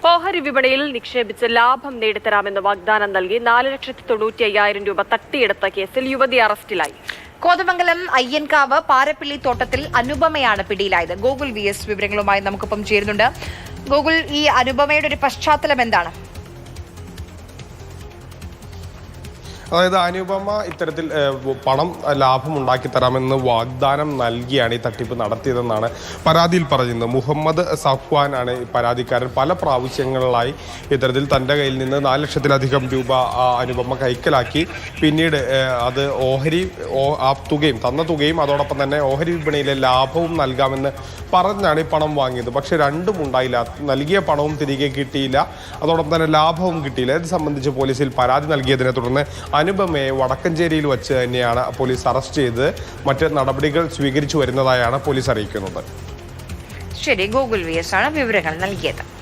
ഓഹരി വിപണിയിൽ നിക്ഷേപിച്ച് ലാഭം നേടിത്തരാമെന്ന് വാഗ്ദാനം നൽകി 4,95,000 രൂപ തട്ടിയെടുത്ത കേസിൽ യുവതി അറസ്റ്റിലായി. കോതമംഗലം അയ്യൻകാവ് പാരപ്പിള്ളി തോട്ടത്തിൽ അനുപമയാണ് പിടിയിലായത്. ഗോകുൽ VS വിവരങ്ങളുമായി നമുക്കൊപ്പം ചേരുന്നുണ്ട്. ഗോകുൽ, ഈ അനുപമയുടെ ഒരു പശ്ചാത്തലം എന്താണ്? അതായത് അനുപമ ഇത്തരത്തിൽ പണം ലാഭം ഉണ്ടാക്കി തരാമെന്ന് വാഗ്ദാനം നൽകിയാണ് ഈ തട്ടിപ്പ് നടത്തിയതെന്നാണ് പരാതിയിൽ പറയുന്നത്. മുഹമ്മദ് സഫ്വാൻ ആണ് പരാതിക്കാരൻ. പല പ്രാവശ്യങ്ങളിലായി ഇത്തരത്തിൽ തൻ്റെ കയ്യിൽ നിന്ന് 4 ലക്ഷത്തിലധികം രൂപ അനുപമ കൈക്കലാക്കി പിന്നീട് അത് തന്ന തുകയും അതോടൊപ്പം തന്നെ ഓഹരി വിപണിയിലെ ലാഭവും നൽകാമെന്ന് പറഞ്ഞാണ് ഈ പണം വാങ്ങിയത്. പക്ഷെ രണ്ടും ഉണ്ടായില്ല. നൽകിയ പണവും തിരികെ കിട്ടിയില്ല, അതോടൊപ്പം തന്നെ ലാഭവും കിട്ടിയില്ല. ഇത് സംബന്ധിച്ച് പോലീസിൽ പരാതി നൽകിയതിനെ തുടർന്ന് അനുപമയെ വടക്കഞ്ചേരിയിൽ വച്ച് തന്നെയാണ് പോലീസ് അറസ്റ്റ് ചെയ്ത് മറ്റ് നടപടികൾ സ്വീകരിച്ചു വരുന്നതായാണ് പോലീസ് അറിയിക്കുന്നത്. ശരി, ഗോകുൽ VS ആണ് വിവരങ്ങൾ നൽകിയത്.